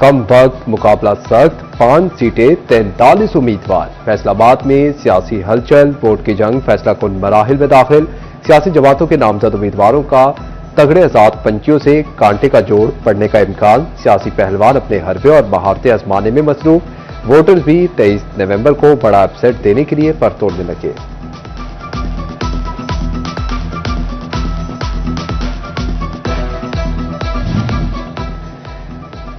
कम वक्त मुकाबला सख्त, 5 सीटें 43 उम्मीदवार। फैसलाबाद में सियासी हलचल, वोट की जंग फैसला कुन मराहिल में दाखिल। सियासी जमातों के नामजद उम्मीदवारों का तगड़े आजाद पंचियों से कांटे का जोड़ पड़ने का इम्कान। सियासी पहलवान अपने हरबे और महारतें आजमाने में मसरूफ। वोटर्स भी 23 नवंबर को बड़ा अपसेट देने के लिए पर तोड़ने लगे।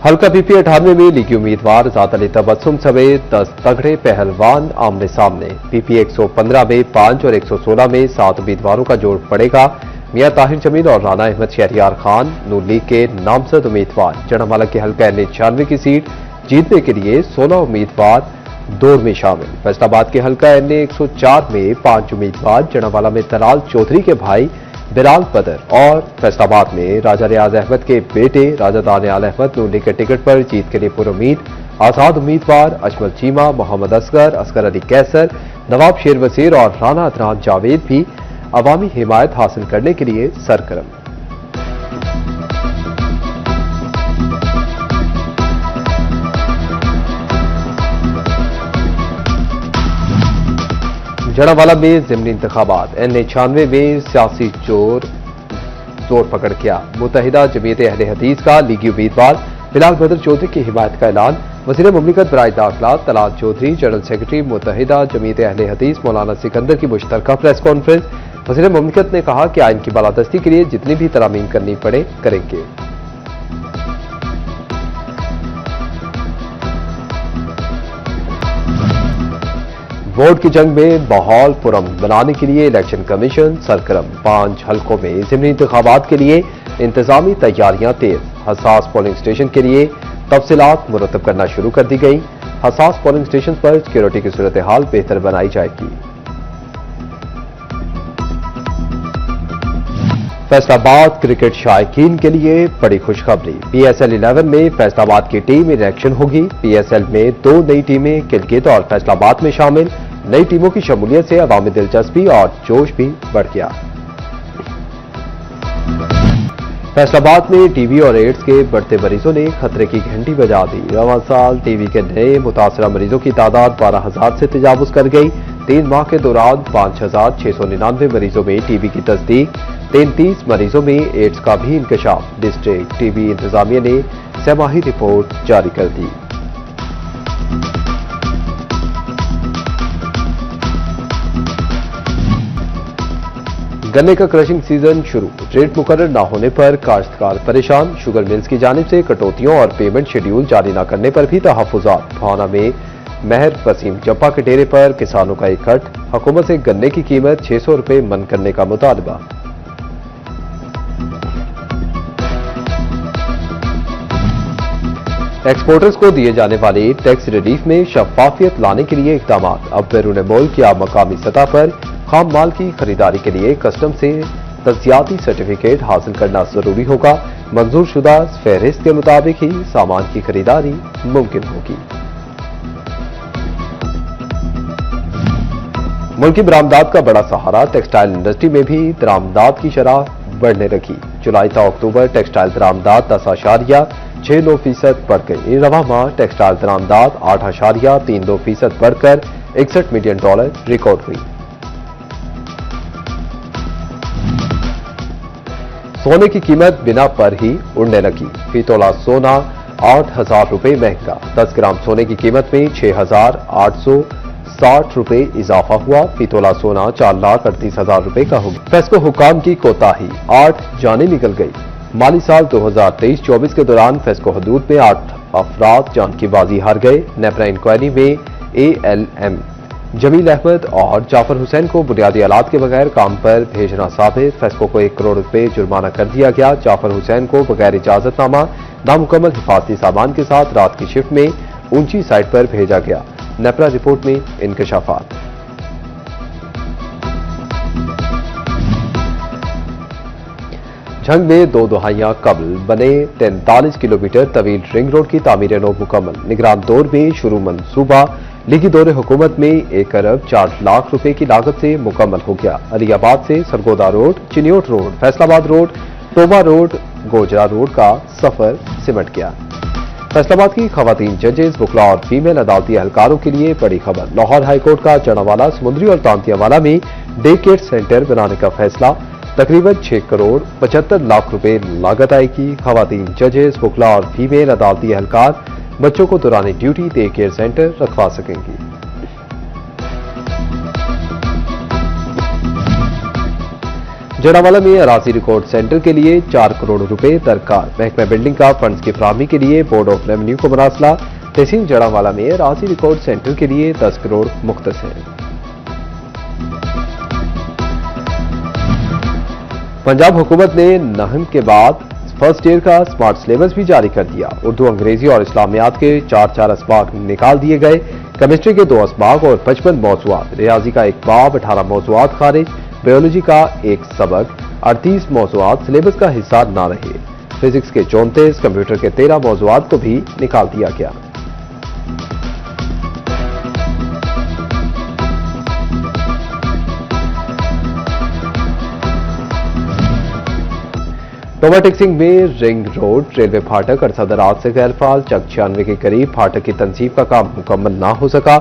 हल्का पीपी 98 में लीगी उम्मीदवार ज़ात अली तबस्सुम समेत 10 तगड़े पहलवान आमने सामने। पीपी 115 में 5 और 116 में 7 उम्मीदवारों का जोड़ पड़ेगा। मियां ताहिर जमील और राना अहमद शहरियार खान नून लीग के नामजद उम्मीदवार। जड़ावाला के हल्का NA-96 की सीट जीतने के लिए 16 उम्मीदवार दौर में शामिल। फैसलाबाद के हल्का NA-104 में 5 उम्मीदवार। जड़ावाला में तलाल चौधरी के भाई बिलाल बदर और फैसलाबाद में राजा रियाज अहमद के बेटे राजा दानियाल अहमद नून लीग के टिकट पर जीत के लिए पुरुम्मीद। आजाद उम्मीदवार अजमल चीमा, मोहम्मद असगर अली कैसर, नवाब शेर वसीर और राना अदनान जावेद भी अवामी हिमायत हासिल करने के लिए सरगर्म। जड़ावाला में ज़िमनी इंतखाबात। NA-96 में सियासी जोर पकड़ गया। मुत्तहिदा जमीयत अहले हदीस का लीगी उम्मीदवार बिलाल बदर चौधरी की हिमायत का ऐलान। वज़ीर मुमलिकत बराए दाखिला तलाल चौधरी, जनरल सेक्रेटरी मुत्तहिदा जमीयत अहले हदीस मौलाना सिकंदर की मुश्तरका प्रेस कॉन्फ्रेंस। वज़ीर मुमलिकत ने कहा कि आइन की बालादस्ती के लिए जितनी भी तरामीम करनी पड़े करेंगे। वोट की जंग में माहौल पुरअमन बनाने के लिए इलेक्शन कमीशन सरगर्म। 5 हल्कों में ज़िमनी इंतखाबात के लिए इंतजामी तैयारियां तेज। हसास पोलिंग स्टेशन के लिए तफसीलात मुरतब करना शुरू कर दी गई। हसास पोलिंग स्टेशन पर सिक्योरिटी की सूरत हाल बेहतर बनाई जाएगी। फैसलाबाद क्रिकेट शायकीन के लिए बड़ी खुशखबरी। PSL 11 में फैसलाबाद की टीम इन एक्शन होगी। PSL में 2 नई टीमें गिलगित और फैसलाबाद में शामिल। नई टीमों की शमूलियत से अवामी दिलचस्पी और जोश भी बढ़ गया। फैसलाबाद में टीबी और एड्स के बढ़ते मरीजों ने खतरे की घंटी बजा दी। रवां साल टीबी के नए मुतासरा मरीजों की तादाद 12,000 से तजावुज कर गई। 3 माह के दौरान 5,699 मरीजों में टीबी की तस्दीक, 33 मरीजों में एड्स का भी इंकशाफ। डिस्ट्रिक्ट टीबी इंतजामिया ने सहमाही रिपोर्ट जारी कर दी। गन्ने का क्रशिंग सीजन शुरू। रेट मुकर्रर न होने पर काश्तकार परेशान। शुगर मिल्स की जानिब से कटौतियों और पेमेंट शेड्यूल जारी न करने पर भी तहफ्फुज़ात। भावना में महर वसीम जप्पा के डेरे पर किसानों का इकट्ठ। हुकूमत से गन्ने की कीमत 600 रुपये मन करने का मुतालबा। एक्सपोर्टर्स को दिए जाने वाले टैक्स रिलीफ में शफाफियत लाने के लिए इकदाम। अब बैरून मुल्क या मकामी सतह पर खाम माल की खरीदारी के लिए कस्टम से तज्जियाती सर्टिफिकेट हासिल करना जरूरी होगा। मंजूर शुदा फहरिस्त के मुताबिक ही सामान की खरीदारी मुमकिन होगी। मुल्की बरामदात का बड़ा सहारा। टेक्सटाइल इंडस्ट्री में भी दरामदात की शरह बढ़ने लगी। जुलाई था अक्टूबर टेक्सटाइल दरामदात 10.69% बढ़ गई। रवां माह टेक्सटाइल दरामदात 8.32% बढ़कर $61 मिलियन रिकॉर्ड हुई। सोने की कीमत बिना पर ही उड़ने लगी। फी तोला सोना 8,000 रुपये महंगा। 10 ग्राम सोने की कीमत में 6,860 रुपये इजाफा हुआ। फी तोला सोना 4,38,000 रुपये का हो गया। फेस्को हुकाम की कोताही, 8 जानें निकल गई। माली साल 2023-24 के दौरान फेस्को हदूद में 8 अफराद जान की बाजी हार गए। नेपरा इंक्वायरी में ALM जमील अहमद और जाफर हुसैन को बुनियादी आलात के बगैर काम पर भेजना साबित। फेस्को को 1 करोड़ रुपये जुर्माना कर दिया गया। जाफर हुसैन को बगैर इजाजतनामा नामुकम्मल हिफाजती सामान के साथ रात की शिफ्ट में ऊंची साइट पर भेजा गया। नेपरा रिपोर्ट में इंकशाफात। झंग में 2 दहाइयां कबल बने 43 किलोमीटर तवील रिंग रोड की तामीर नो मुकम्मल। निगरान दौर में शुरू मंसूबा लीगी दौरे हुकूमत में 1 अरब 4 लाख रुपए की लागत से मुकम्मल हो गया। अलियाबाद से Sargodha road, Chiniot road, Faisalabad road, Toba road, Gojra road का सफर सिमट गया। फैसलाबाद की खवातीन जजेस, वकला और फीमेल अदालती एहलकारों के लिए बड़ी खबर। लाहौर हाईकोर्ट का चनावाला, समुद्री और तांतियावाला में डे केयर सेंटर बनाने का फैसला। तकरीबन 6 करोड़ 75 लाख रुपए लागत आएगी। खवातीन जजेस, वकला और फीमेल अदालती एहलकार बच्चों को दौरान ड्यूटी डे केयर सेंटर रखवा सकेंगी। जड़ावाला में अराजी रिकॉर्ड सेंटर के लिए 4 करोड़ रुपए दरकार। महकमा बिल्डिंग का फंड्स की फराहमी के लिए बोर्ड ऑफ रेवेन्यू को मरासला। तहसील जड़ावाला में अराजी रिकॉर्ड सेंटर के लिए 10 करोड़ मुख्तस है। पंजाब हुकूमत ने नहम के बाद फर्स्ट ईयर का स्मार्ट सिलेबस भी जारी कर दिया। उर्दू, अंग्रेजी और इस्लामियात के 4 असबाक निकाल दिए गए। केमिस्ट्री के 2 असबाक और 55 मौजूआत, रियाजी का 1 बाब 18 मौजूआत खारिज, बायोलॉजी का 1 सबक 38 मौजूआत सिलेबस का हिस्सा न रहे। फिजिक्स के 34, कंप्यूटर के 13 मौजूआत को भी निकाल दिया गया। टोबा टिक्सिंग में रिंग रोड रेलवे फाटक अरसा से गैरफाल। चक 96 के करीब फाटक की तंसीब का काम मुकम्मल ना हो सका।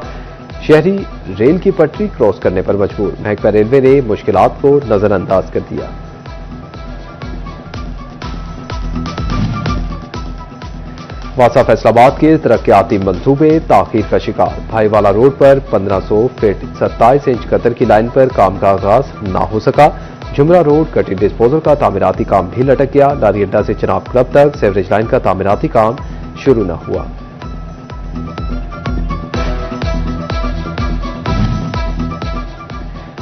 शहरी रेल की पटरी क्रॉस करने पर मजबूर। महकमा रेलवे ने मुश्किलात को नजरअंदाज कर दिया। वासा फैसलाबाद के तरक्याती मंसूबे ताखीर का शिकार। भाईवाला रोड पर 1500 फीट 27 इंच कतर की लाइन पर काम का आगाज ना हो सका। जुमरा रोड कटिंग डिस्पोजल का तामीराती काम भी लटक गया। लारी अड्डा से चनाब क्लब तक सेवरेज लाइन का तामीराती काम शुरू न हुआ।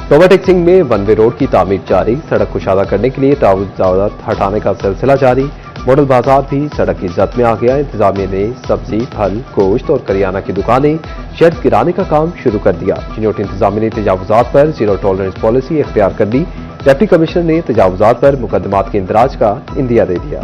टोबा टिक्सिंग में वन वे रोड की तामीर जारी। सड़क कुशादा करने के लिए तजावुजात हटाने का सिलसिला जारी। मॉडल बाजार भी सड़क की जद में आ गया। इंतजामिया ने सब्जी, फल, गोश्त और करियाना की दुकानें शेड गिराने का काम शुरू कर दिया। चिन्होट इंतजामिया ने तजावुजात पर जीरो टॉलरेंस पॉलिसी इख्तियार कर ली। डिप्टी कमिश्नर ने तजावुजात पर मुकदमात के इंदराज का इंदिया दे दिया।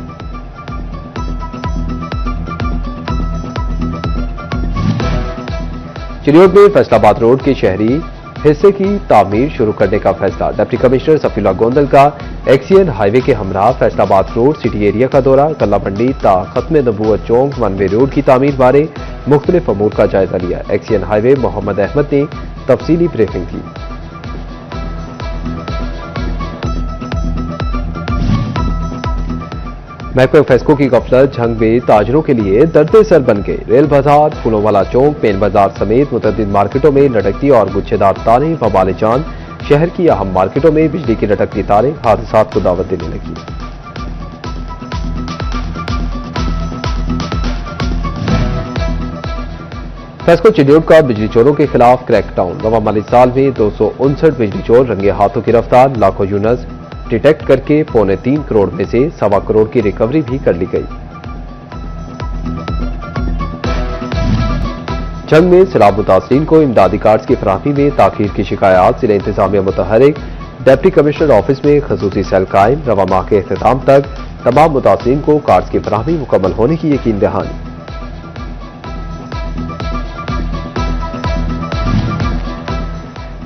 चिन्होट में फैसलाबाद रोड के शहरी हिस्से की तामीर शुरू करने का फैसला। डिप्टी कमिश्नर सफीला गोंदल का एक्सियन हाईवे के हमरा फैसलाबाद रोड सिटी एरिया का दौरा। गल्ला मंडी ता खत्म नबूवत चौक वन वे रोड की तामीर बारे मुख्तलिफ अमूर का जायजा लिया। एक्सियन हाईवे मोहम्मद अहमद ने तफसीली ब्रीफिंग की। महकमा फेस्को की गफलत झंग में ताजरों के लिए दर्द सर बन गए। रेल बाजार, फूलों वाला चौक, पेन बाजार समेत मुतअद्दिद मार्केटों में लटकती और गुच्छेदार तारें वबाल जान। शहर की अहम मार्केटों में बिजली की लटकती तारें हादसात को दावत देने लगी। फेस्को चिन्होट का बिजली चोरों के खिलाफ क्रैकडाउन। रवा माली साल में 259 बिजली चोर रंगे हाथों गिरफ्तार। लाखों यूनिट्स डिटेक्ट करके 3.25 करोड़ में से 1.25 करोड़ की रिकवरी भी कर ली गई। जंग में सैलाब मुतासरीन को इमदादी कार्ड्स की फराहमी में ताखीर की शिकायत। जिला इंतजामिया मुतहरिक। डिप्टी कमिश्नर ऑफिस में खसूसी सेल कायम। रवा माह के इख्तिताम तक तमाम मुतासरीन को कार्ड्स की फराहमी मुकम्मल होने की यकीन दहानी।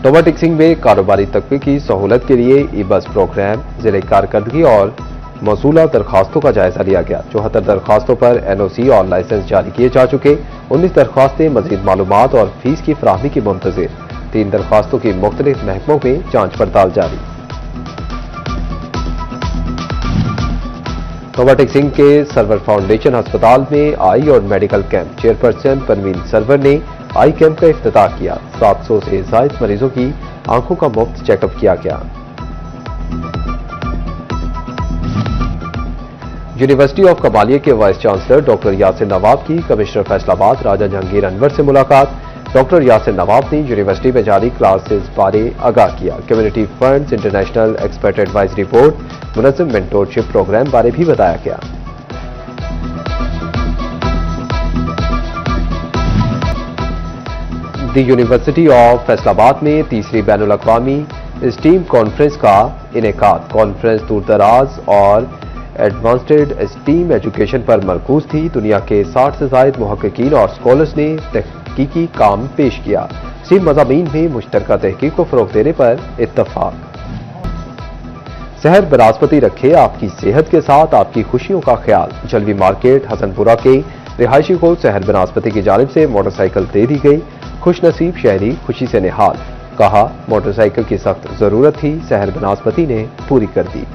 टोबा टिक्सिंग में कारोबारी तबके की सहूलत के लिए ई बस प्रोग्राम, जिले कारकर्दगी और मौसूला दरखास्तों का जायजा लिया गया। 74 दरखास्तों पर NOC और लाइसेंस जारी किए जा चुके। 19 दरखास्तें मजीद मालूमात और फीस की फराहमी की मुंतजिर। 3 दरखास्तों की मुख्तलिफ महकमों में जांच पड़ताल जारी। टोबा टिक्सिंग के सरवर फाउंडेशन अस्पताल में आई और medical camp. Chairperson Parveen Sarwar ने आई कैंप का इफ्तिताह किया। 700 से ज्यादा मरीजों की आंखों का मुफ्त चेकअप किया गया। यूनिवर्सिटी ऑफ कमालिया के वाइस चांसलर डॉक्टर यासिर नवाब की कमिश्नर फैसलाबाद राजा जहांगीर अनवर से मुलाकात। डॉक्टर यासिर नवाब ने यूनिवर्सिटी में जारी क्लासेस बारे आगाह किया। Community funds, international expert advisory board, मुनज़्ज़म मेंटोरशिप प्रोग्राम बारे भी बताया गया। दी यूनिवर्सिटी ऑफ फैसलाबाद में तीसरी बैनुल अक़वामी स्टीम कॉन्फ्रेंस का इनेकाद। कॉन्फ्रेंस दूर दराज और एडवांस्ड स्टीम एजुकेशन पर मरकूज थी। दुनिया के 60 से ज्यादा मुहक्किकीन और स्कॉलर्स ने तहकीकी काम पेश किया। स्टीम मज़ामीन में मुश्तरका तहकीक को फरोग देने पर इत्तफाक। शहर बनास्पति रखे आपकी सेहत के साथ आपकी खुशियों का ख्याल। जलवी मार्केट हसनपुरा के रिहायशी को शहर बनास्पति की जानिब से मोटरसाइकिल दे दी गई। खुशनसीब शहरी खुशी से निहाल। कहा, मोटरसाइकिल की सख्त जरूरत थी, शहर बनास्पति ने पूरी कर दी।